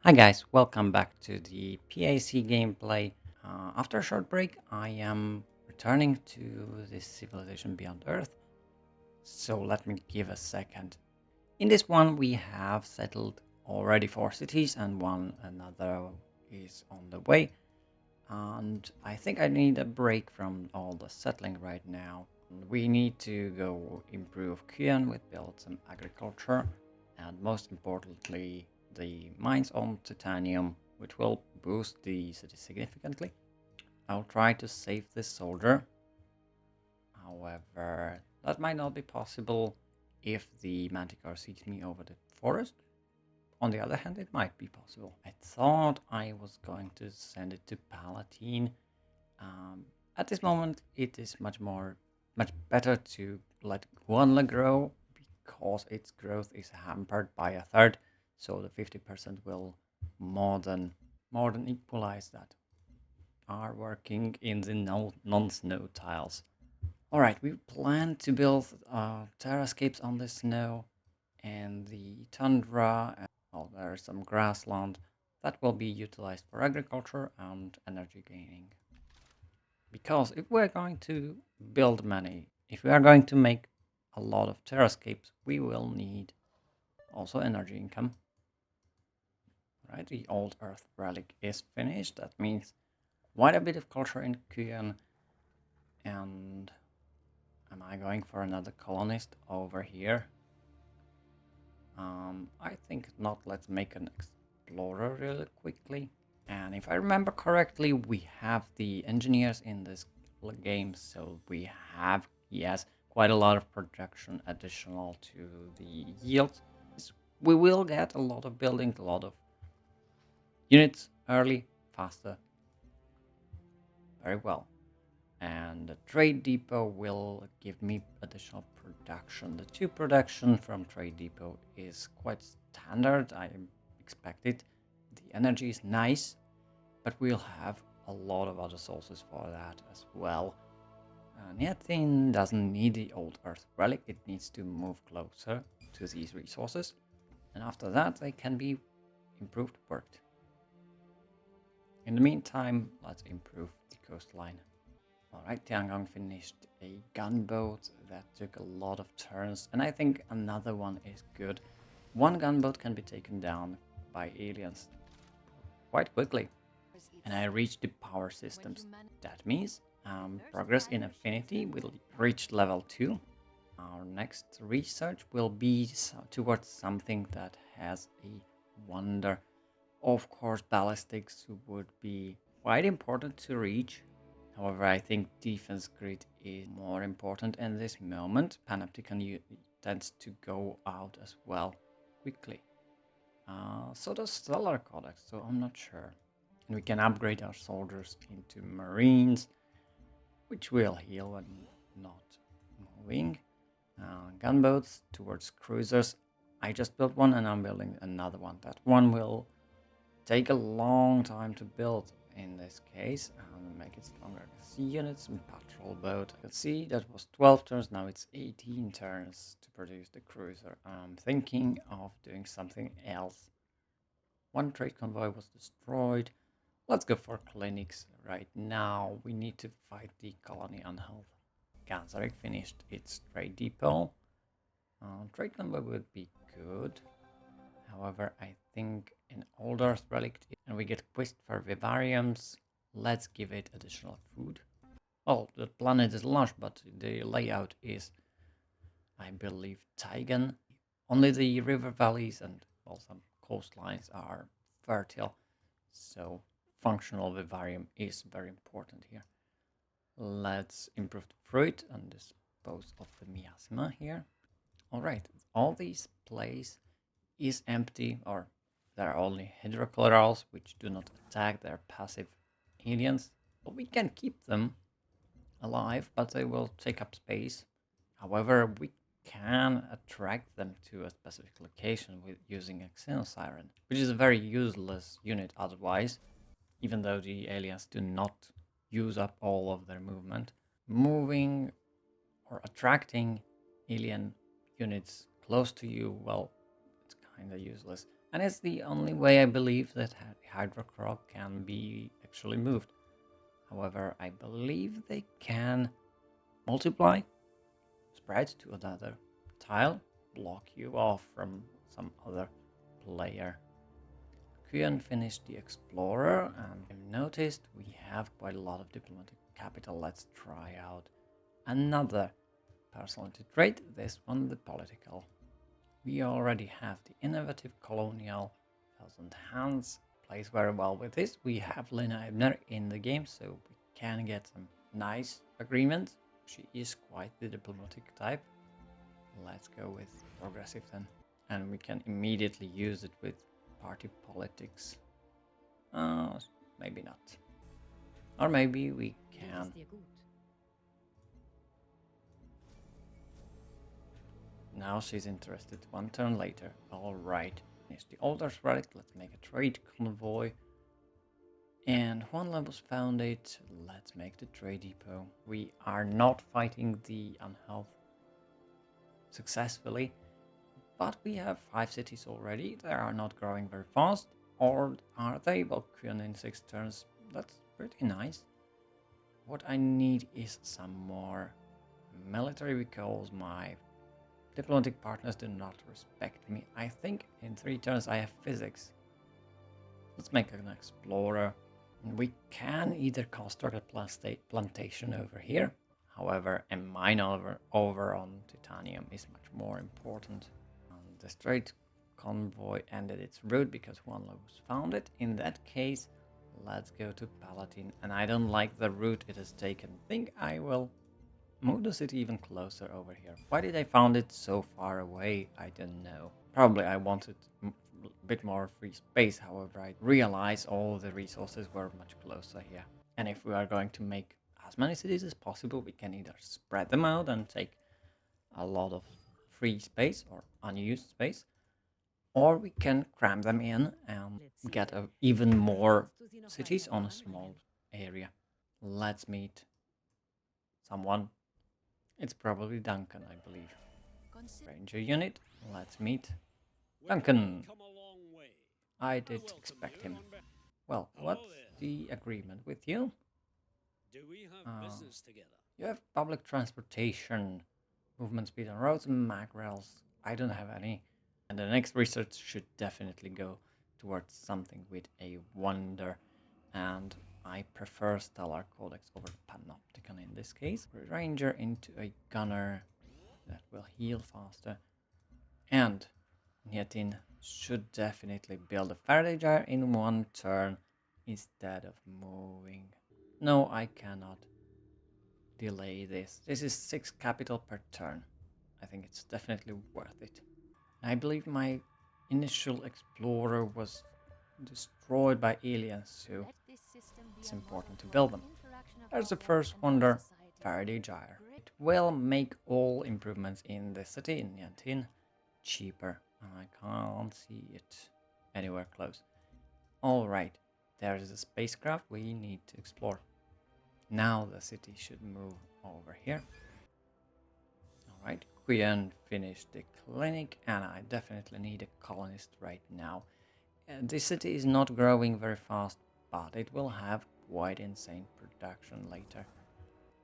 Hi guys, welcome back to the PAC gameplay. After a short break, I am returning to this civilization beyond Earth, so let me give a second. In this one, we have settled already 4 cities and one another is on the way. And I think I need a break from all the settling right now. We need to go improve Kuyan with build some agriculture and most importantly the mines on titanium, which will boost the city significantly. I'll try to save this soldier. However, that might not be possible if the manticore seeks me over the forest. On the other hand, it might be possible. I thought I was going to send it to Palatine. At this moment, it is much better to let Guanla grow because its growth is hampered by a third. So the 50% will more than more than equalize that. Are working in the non-snow tiles. All right, we plan to build terrascapes on the snow and the tundra. And, well, there is some grassland that will be utilized for agriculture and energy gaining. Because if we're going to build many, if we are going to make a lot of terrascapes, we will need also energy income. Right, the old Earth relic is finished. That means quite a bit of culture in Kuyan. And am I going for another colonist over here? I think not. Let's make an explorer really quickly. And if I remember correctly, we have the engineers in this game, so we have, yes, quite a lot of production additional to the yield. We will get a lot of building, a lot of units early, faster, very well. And the trade depot will give me additional production. The 2 production from trade depot is quite standard. I expect it. The energy is nice, but we'll have a lot of other sources for that as well. Niacin doesn't need the old Earth relic. It needs to move closer to these resources, and after that they can be improved, worked. In the meantime, let's improve the coastline. Alright, Tiangong finished a gunboat that took a lot of turns, and I think another one is good. One gunboat can be taken down by aliens quite quickly, and I reached the power systems. That means progress in affinity will reach level 2. Our next research will be towards something that has a wonder. Of course, ballistics would be quite important to reach. However, I think defense grid is more important in this moment. Panopticon tends to go out as well quickly. So does Stellar Codex, so I'm not sure. And we can upgrade our soldiers into Marines, which will heal when not moving. Gunboats towards cruisers. I just built one and I'm building another one. That one will take a long time to build in this case and make it stronger. Sea units and patrol boat. You can see that was 12 turns, now it's 18 turns to produce the cruiser. I'm thinking of doing something else. One trade convoy was destroyed. Let's go for clinics right now. We need to fight the colony unhealth. Ganzarek finished its trade depot. Trade convoy would be good. However, I think an old Earth relic, and we get quest for vivariums. Let's give it additional food. Well, the planet is large, but the layout is, I believe, Taigan. Only the river valleys and well, some coastlines are fertile, so functional vivarium is very important here. Let's improve the fruit and dispose of the miasma here. All right, all these places is empty, or there are only hydrocollaterals which do not attack, their passive aliens. But we can keep them alive, but they will take up space. However, we can attract them to a specific location with using a Xenosiren, which is a very useless unit otherwise, even though the aliens do not use up all of their movement. Moving or attracting alien units close to you, well, it's kind of useless. And it's the only way I believe that Hydrocrog can be actually moved. However, I believe they can multiply, spread to another tile, block you off from some other player. Kuyan finished the Explorer, and I've noticed we have quite a lot of diplomatic capital. Let's try out another personality trait, this one the political. We already have the innovative colonial, Thousand Hands, plays very well with this. We have Lena Ebner in the game, so we can get some nice agreements. She is quite the diplomatic type. Let's go with progressive then. And we can immediately use it with party politics. Maybe not. Or maybe we can. Now she's interested. One turn later. Alright. It's the Altar's relic. Let's make a trade convoy. And Juan was founded. Let's make the trade depot. We are not fighting the unhealth successfully. But we have 5 cities already. They are not growing very fast. Or are they? Well, Kuyan in 6 turns. That's pretty nice. What I need is some more military because my diplomatic partners do not respect me. I think in 3 turns I have physics. Let's make an explorer. We can either construct a plantation over here. However, a mine over on titanium is much more important. The straight convoy ended its route because was found it. In that case, let's go to Palatine. And I don't like the route it has taken. I think I will move the city even closer over here. Why did I found it so far away? I don't know. Probably I wanted a bit more free space. However, I realized all the resources were much closer here. And if we are going to make as many cities as possible, we can either spread them out and take a lot of free space or unused space, or we can cram them in and get even more cities on a small area. Let's meet someone. It's probably Duncan, I believe. Ranger unit, let's meet Duncan. I did expect him. Well, what's the agreement with you? You have public transportation, movement speed on roads, mag rails. I don't have any. And the next research should definitely go towards something with a wonder. And I prefer Stellar Codex over Panopticon in this case. Ranger into a gunner that will heal faster. And Niatin should definitely build a Faraday Gyre in 1 turn instead of moving. No, I cannot delay this. This is 6 capital per turn. I think it's definitely worth it. I believe my initial explorer was destroyed by aliens, so it's important to build them. There's the first wonder, Faraday Gyre. It will make all improvements in the city in Niantin cheaper. I can't see it anywhere close. Alright, there is a spacecraft we need to explore. Now the city should move over here. Alright, Quian finished the clinic and I definitely need a colonist right now. This city is not growing very fast, but it will have quite insane production later.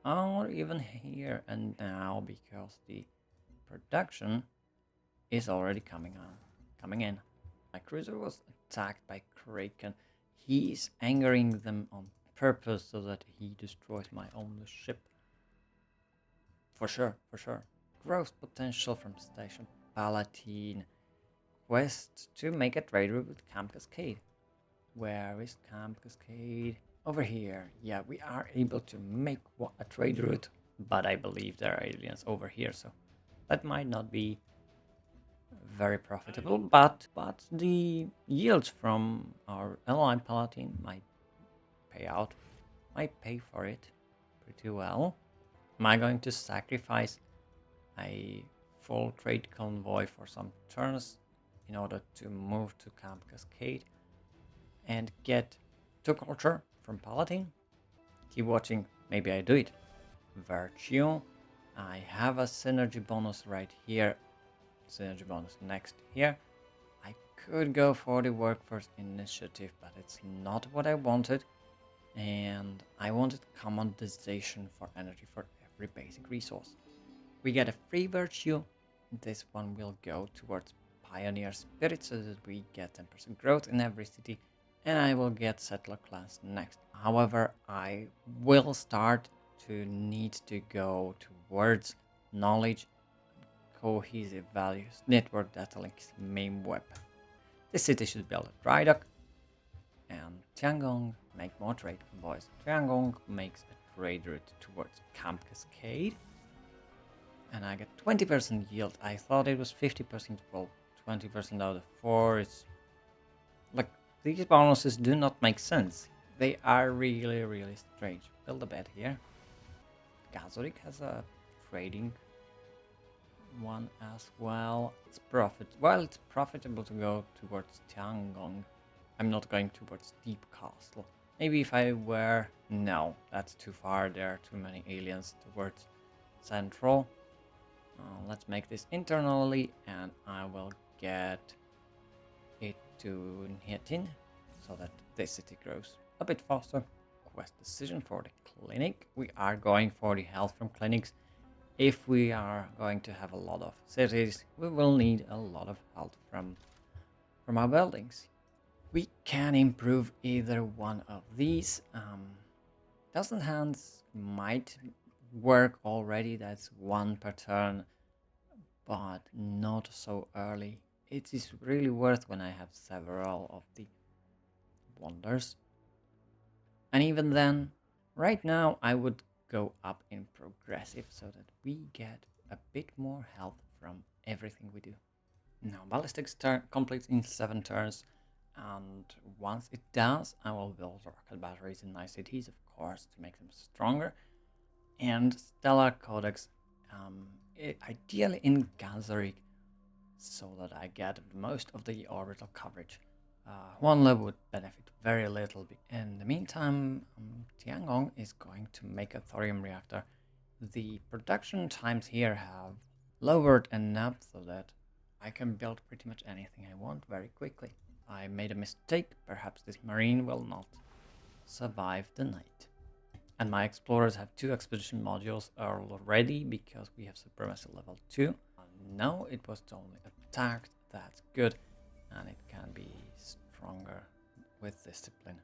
Or even here and now, because the production is already coming in. My cruiser was attacked by Kraken. He is angering them on purpose so that he destroys my only ship. For sure. Growth potential from Station Palatine. Quest to make a trade route with Camp Cascade. Where is Camp Cascade? Over here. Yeah, we are able to make a trade route, but I believe there are aliens over here, so that might not be very profitable, but the yields from our ally Palatine might pay for it pretty well. Am I going to sacrifice a full trade convoy for some turns in order to move to Camp Cascade and get 2 culture from Palatine? Keep watching, maybe I do it. Virtue. I have a synergy bonus right here. Synergy bonus next here. I could go for the workforce initiative, but it's not what I wanted. And I wanted commoditization for energy for every basic resource. We get a free virtue. This one will go towards pioneer spirit so that we get 10% growth in every city. And I will get settler class next. However, I will start to need to go towards knowledge, cohesive values, network data links, main web. This city should build a dry dock, and Tiangong make more trade convoys. Tiangong makes a trade route towards Camp Cascade, and I get 20% yield. I thought it was 50%. Well, 20% out of 4 is like, these bonuses do not make sense. They are really, really strange. Build a bed here. Gazorik has a trading one as well. It's it's profitable to go towards Tiangong. I'm not going towards Deep Castle. Maybe if I were... No, that's too far. There are too many aliens towards Central. Let's make this internally, and I will get it to Nietin so that this city grows a bit faster. Quest decision for the clinic. We are going for the health from clinics. If we are going to have a lot of cities, we will need a lot of health from our buildings. We can improve either one of these. Thousand Hands might work already. That's one per turn, but not so early. It is really worth when I have several of the wonders. And even then, right now I would go up in progressive so that we get a bit more health from everything we do. Now, ballistics completes in 7 turns, and once it does, I will build rocket batteries in my cities, of course, to make them stronger. And Stellar Codex, ideally in Gazarik, so that I get most of the orbital coverage. One level would benefit very little. In the meantime, Tiangong is going to make a thorium reactor. The production times here have lowered enough so that I can build pretty much anything I want very quickly. I made a mistake. Perhaps this marine will not survive the night. And my explorers have 2 expedition modules already because we have supremacy level 2. No, it was only attacked. That's good. And it can be stronger with discipline.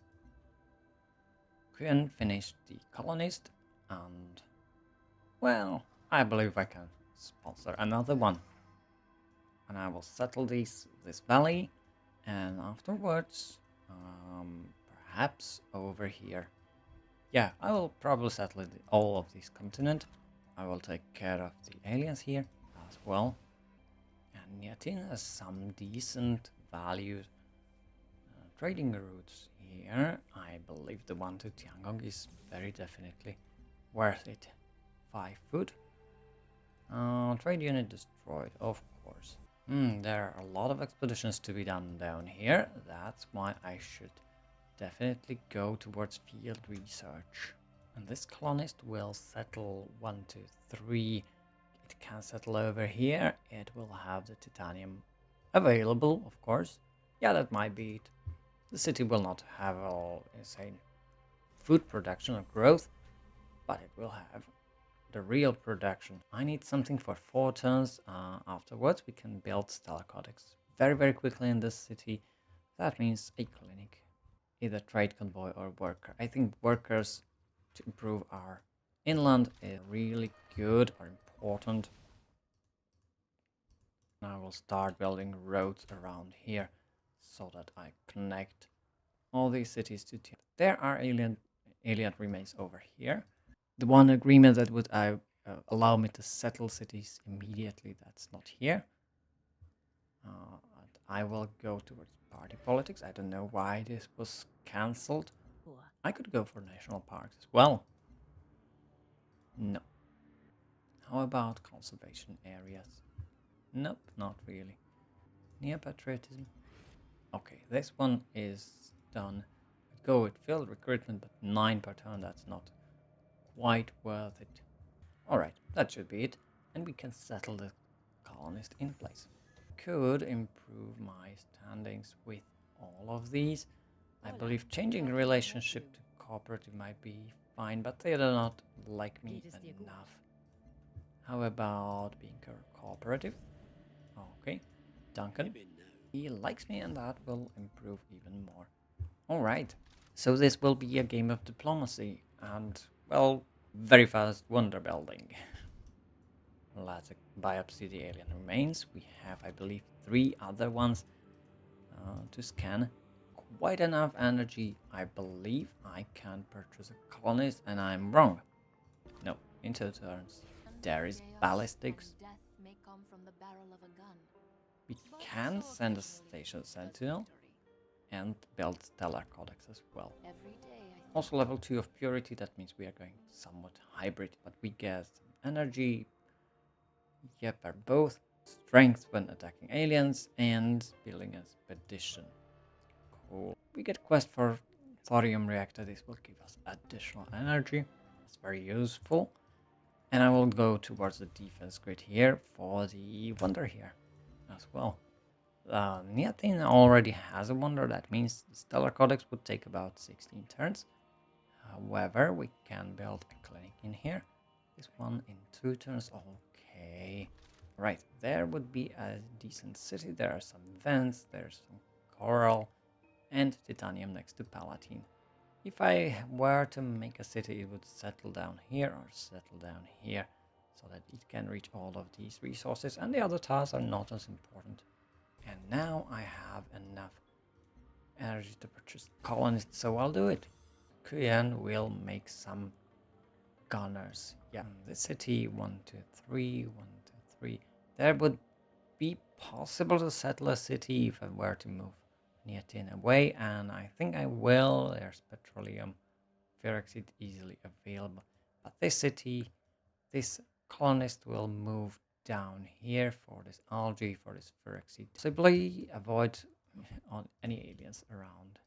Can finish the colonist, and well, I believe I can sponsor another one. And I will settle this valley, and afterwards, perhaps over here. Yeah, I will probably settle all of this continent. I will take care of the aliens here as well. And Niatin has some decent valued trading routes here. I believe the one to Tiangong is very definitely worth it. 5 food. Trade unit destroyed, of course. There are a lot of expeditions to be done down here. That's why I should definitely go towards field research. And this colonist will settle 1, 2, 3. It can settle over here. It will have the titanium available, of course. Yeah, that might be it. The city will not have all insane food production or growth, but it will have the real production. I need something for 4 turns. Afterwards, we can build Stellar Codex very, very quickly in this city. That means a clinic, either trade convoy or worker. I think workers to improve our inland is really good or important. I will start building roads around here so that I connect all these cities to Tian. There are alien remains over here. The one agreement that would allow me to settle cities immediately, that's not here. I will go towards party politics. I don't know why this was cancelled. I could go for national parks as well. No. How about conservation areas? Nope, not really. Neo-patriotism. Okay, this one is done. Go with field recruitment, but 9 per turn, that's not quite worth it. Alright, that should be it. And we can settle the colonist in place. could improve my standings with all of these. I believe changing relationship to cooperative might be fine, but they do not like me enough. How about being cooperative? Okay, Duncan. He likes me and that will improve even more. Alright, so this will be a game of diplomacy and, well, very fast wonder building. Let's biopsy the alien remains. We have, I believe, 3 other ones to scan. Quite enough energy. I believe I can purchase a colonist and I'm wrong. No, in 2 turns. There is ballistics. We can send a station sentinel and build stellar codex as well. Also level 2 of purity, that means we are going somewhat hybrid, but we get energy. Yep, are both strength when attacking aliens and building an expedition. Cool. We get quest for thorium reactor. This will give us additional energy. It's very useful. And I will go towards the defense grid here for the wonder here as well. Niatin already has a wonder. That means the stellar codex would take about 16 turns. However, we can build a clinic in here. This one in 2 turns. Okay. Right, there would be a decent city. There are some vents, there's some coral, and titanium next to Palatine. If I were to make a city, it would settle down here or settle down here, so that it can reach all of these resources, and the other tasks are not as important. And now I have enough energy to purchase colonists, so I'll do it. Kuyan will make some gunners. Yeah, the city 1, 2, 3, 1, 2, 3. There would be possible to settle a city if I were to move Niatin away, and I think I will. There's petroleum, ferrixite easily available. But this city, this colonist will move down here for this algae, for this ferrixite. Possibly avoid on any aliens around.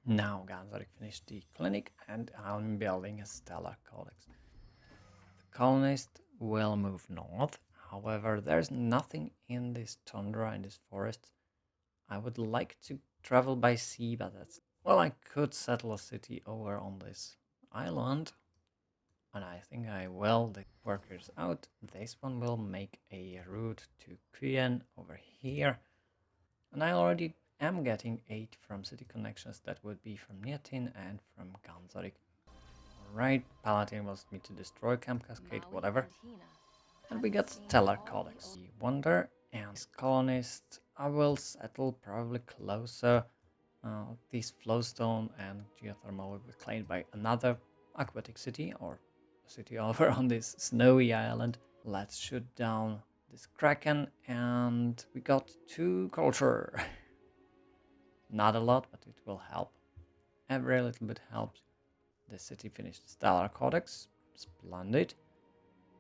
Now Ganzarik finished the clinic and I'm building a stellar codex. The colonist will move north. However, there's nothing in this tundra, in this forest. I would like to travel by sea, but that's... Well, I could settle a city over on this island. And I think I will. The workers out. This one will make a route to Kuyen over here. And I already am getting 8 from city connections. That would be from Niatin and from Ganzarik. Alright, Palatine wants me to destroy Camp Cascade, whatever. And we got Stellar Codex. The Wonder and Colonist. I will settle probably closer. This Flowstone and Geothermal will be claimed by another aquatic city or city over on this snowy island. Let's shoot down this Kraken and we got 2 culture. Not a lot, but it will help. Every little bit helps. The city finished Stellar Codex. Splendid.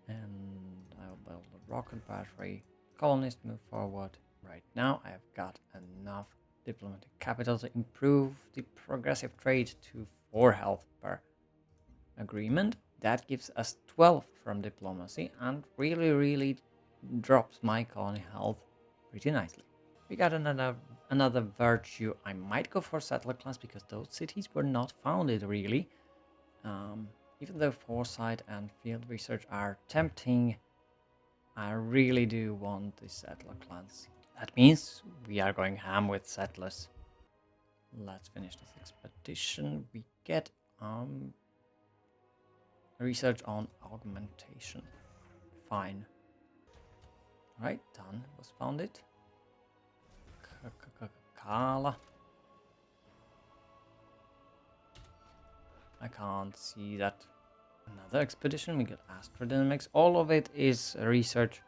And I'll build a rocket battery. Colonists move forward. Right now I've got enough diplomatic capital to improve the progressive trade to 4 health per agreement. That gives us 12 from diplomacy and really drops my colony health pretty nicely. We got another virtue. I might go for settler class because those cities were not founded really. Even though foresight and field research are tempting, I really do want the settler clans. That means we are going ham with settlers. Let's finish this expedition. We get research on augmentation. Fine. Right, done. Was founded. Kala. I can't see that. Another expedition. We get astrodynamics. All of it is research.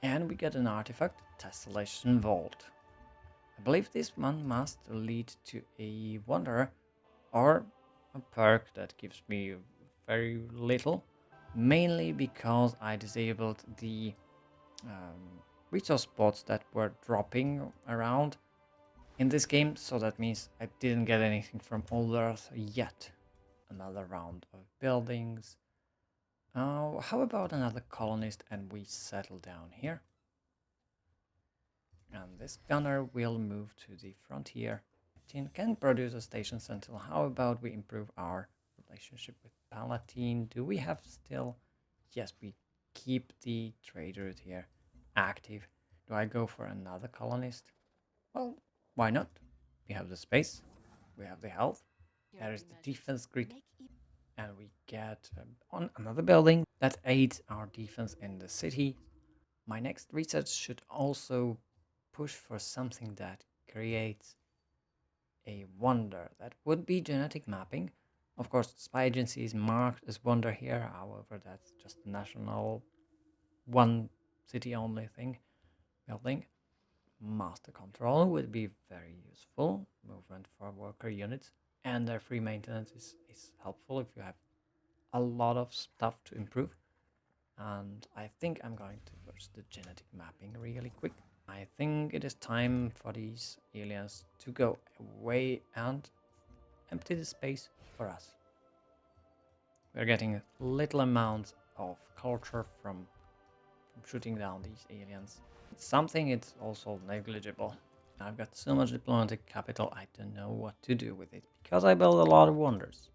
And we get an artifact. Tessellation Vault. I believe this one must lead to a wonder or a perk that gives me very little. Mainly because I disabled the resource spots that were dropping around in this game. So that means I didn't get anything from Old Earth yet. Another round of buildings. How about another colonist and we settle down here? And this gunner will move to the frontier. Palatine can produce a station sentinel. How about we improve our relationship with Palatine? Do we have still? Yes, we keep the trade route here active. Do I go for another colonist? Well, why not? We have the space, we have the health, there is the defense grid, and we get on another building that aids our defense in the city. My next research should also push for something that creates a wonder. That would be genetic mapping. Of course, spy agency is marked as wonder here. However, that's just a national one city only thing building. Master control would be very useful. Movement for worker units and their free maintenance is helpful if you have a lot of stuff to improve. And I think I'm going towards the genetic mapping really quick. I think it is time for these aliens to go away and empty the space for us. We're getting little amounts of culture from shooting down these aliens. It's something it's also negligible. I've got so much diplomatic capital, I don't know what to do with it, because I build a lot of wonders.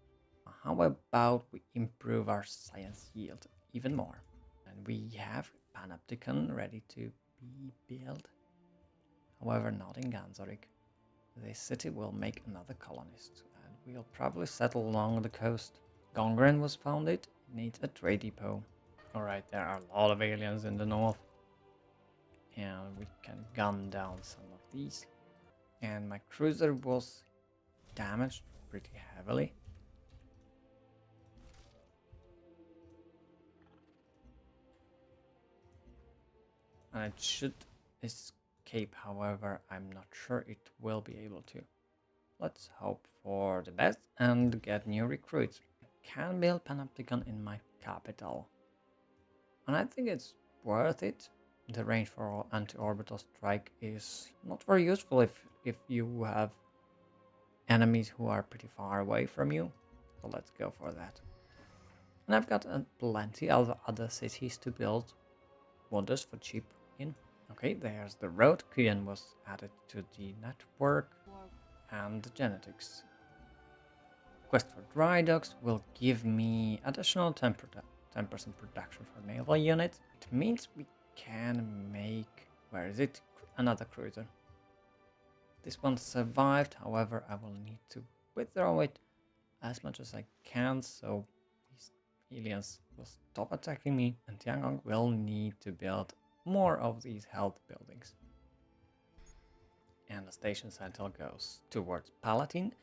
How about we improve our science yield even more? And we have Panopticon ready to be built. However, not in Ganzorik. This city will make another colonist, and we'll probably settle along the coast. Gongren was founded, it needs a trade depot. Alright, there are a lot of aliens in the north. And we can gun down some of these. And my cruiser was damaged pretty heavily. And it should escape, however, I'm not sure it will be able to. Let's hope for the best and get new recruits. I can build Panopticon in my capital. And I think it's worth it. The range for anti-orbital strike is not very useful if you have enemies who are pretty far away from you. So let's go for that. And I've got plenty of other cities to build wonders for cheap in. Okay, there's the road. Kuyan was added to the network and the genetics. Quest for dry docks will give me additional 10% production for naval units. It means we can make... Where is it? Another cruiser. This one survived, however, I will need to withdraw it as much as I can, so these aliens will stop attacking me, and Tiangong will need to build more of these health buildings. And the station sentinel goes towards Palatine.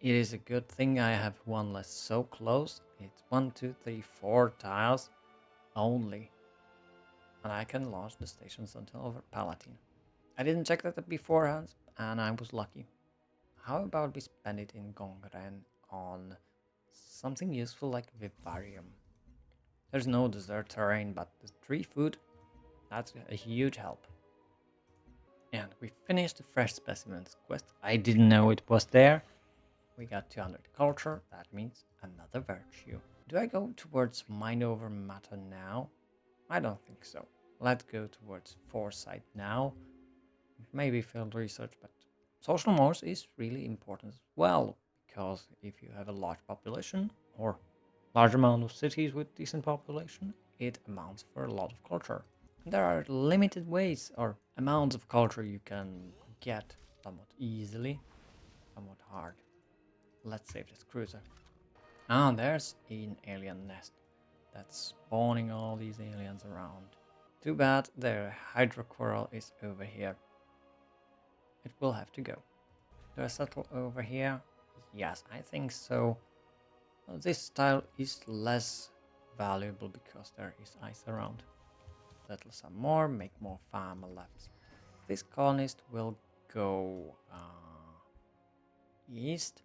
It is a good thing I have one less so close. It's 1, 2, 3, 4 tiles only. And I can launch the station sentinel over Palatine. I didn't check that beforehand, and I was lucky. How about we spend it in Gongren on something useful like Vivarium? There's no desert terrain, but the tree food, that's a huge help. And we finished the fresh specimens quest. I didn't know it was there. We got 200 culture, that means another virtue. Do I go towards mind over matter now? I don't think so. Let's go towards foresight now. Maybe field research, but social mores is really important as well, because if you have a large population or large amount of cities with decent population, it amounts for a lot of culture. There are limited ways or amounts of culture you can get somewhat easily, somewhat hard. Let's save this cruiser. Ah, there's an alien nest that's spawning all these aliens around. Too bad their hydrocoral is over here. It will have to go. Do I settle over here? Yes, I think so. This tile is less valuable because there is ice around. Settle some more, make more farmer labs. This colonist will go east.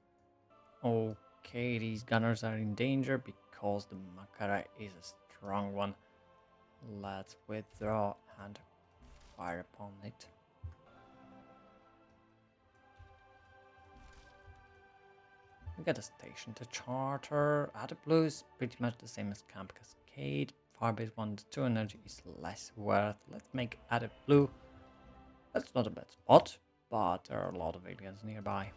Okay, these gunners are in danger because the Makara is a strong one. Let's withdraw and fire upon it. We got a station to charter. Ada Blue is pretty much the same as Camp Cascade. Farbase 1 to 2 energy is less worth. Let's make Ada Blue. That's not a bad spot, but there are a lot of aliens nearby.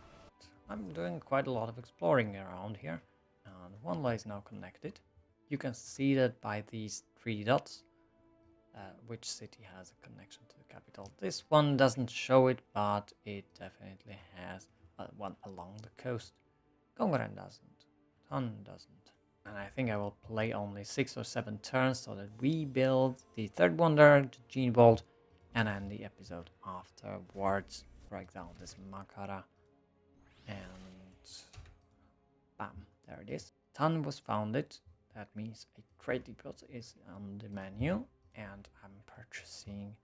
I'm doing quite a lot of exploring around here, and one way is now connected. You can see that by these 3 dots, which city has a connection to the capital. This one doesn't show it, but it definitely has one along the coast. Gongren doesn't, Tan doesn't. And I think I will play only 6 or 7 turns so that we build the third wonder, the Gene Vault, and end the episode afterwards. Break down this Makara, and bam, there it is. Tan was founded. That means a trade depot is on the menu, and I'm purchasing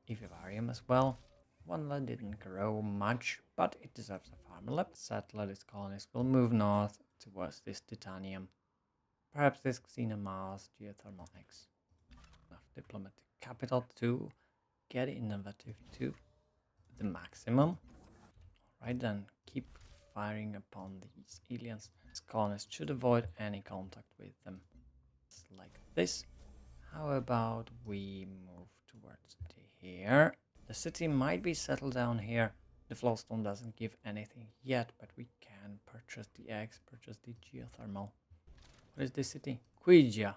a vivarium as well. One that didn't grow much, but it deserves a farm lab. Settler, this colonist will move north towards this titanium. Perhaps this Xenomars geothermal X. Enough diplomatic capital to get innovative to the maximum. Alright then, keep firing upon these aliens. This colonist should avoid any contact with them. It's like this. How about we move towards here? The city might be settled down here. The flowstone doesn't give anything yet, but we can purchase the eggs, purchase the geothermal. What is this city? Quijia.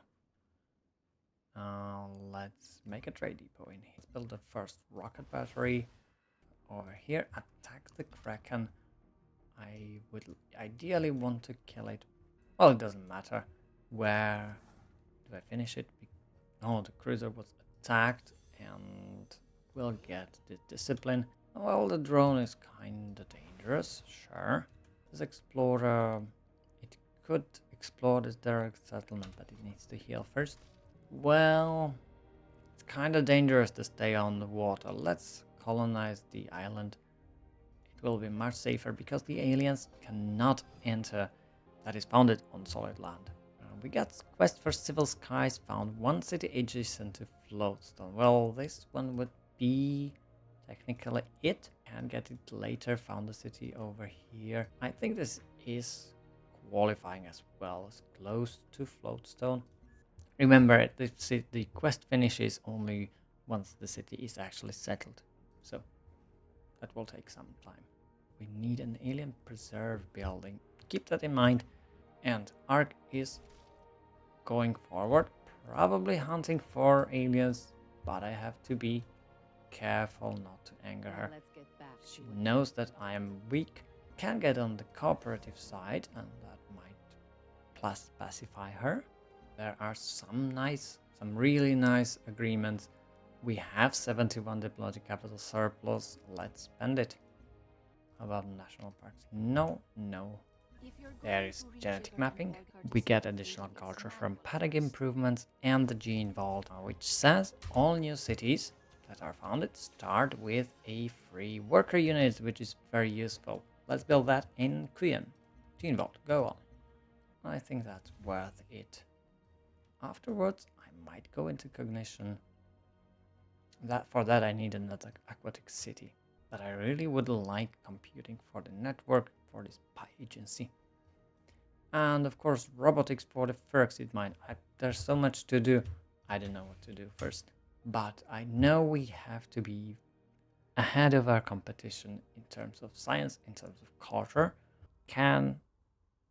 Let's make a trade depot in here. Let's build the first rocket battery over here. Attack the Kraken. I would ideally want to kill it. Well, it doesn't matter. Where do I finish it? Oh, the cruiser was attacked and we'll get the discipline. Well, the drone is kinda dangerous, sure. This explorer, it could explore this direct settlement, but it needs to heal first. Well, it's kinda dangerous to stay on the water. Let's colonize the island. It will be much safer because the aliens cannot enter that is founded on solid land. We got quest for civil skies, found one city adjacent to Floatstone. Well, this one would be technically it. Can get it later. Found a city over here. I think this is qualifying as well as close to Floatstone. Remember, the quest finishes only once the city is actually settled, so that will take some time. We need an alien preserve building. Keep that in mind. And Ark is going forward, probably hunting for aliens, but I have to be careful not to anger her. She knows that I am weak, can get on the cooperative side, and that might plus pacify her. There are some really nice agreements. We have 71 diplomatic capital surplus. Let's spend it. How about national parks? No. There is genetic mapping. We get additional culture from paddock improvements and the gene vault, which says all new cities that are founded start with a free worker unit, which is very useful. Let's build that in Queen. Gene vault, go on. I think that's worth it. Afterwards, I might go into cognition. For that I need another aquatic city. But I really would like computing for the network for this PI agency. And of course robotics for the Ferxit mine. There's so much to do. I don't know what to do first. But I know we have to be ahead of our competition in terms of science, in terms of culture. Can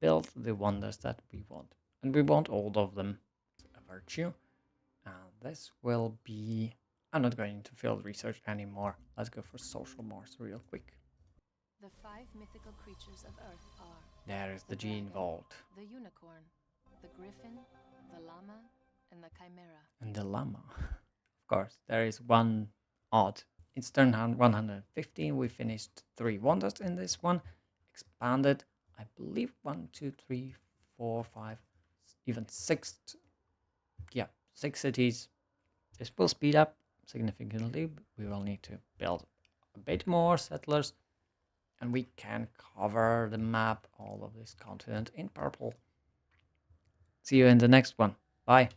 build the wonders that we want. And we want all of them. A virtue. And this will be... I'm not going to field research anymore. Let's go for social mores real quick. The 5 mythical creatures of Earth are... There is the gene vault. The unicorn, the griffin, the llama, and the chimera. And the llama. Of course, there is one odd. It's turn 115. We finished 3 wonders in this one. Expanded, I believe 1, 2, 3, 4, 5, even 6. Yeah, 6 cities. This will speed up significantly. We will need to build a bit more settlers. And we can cover the map, all of this continent in purple. See you in the next one. Bye.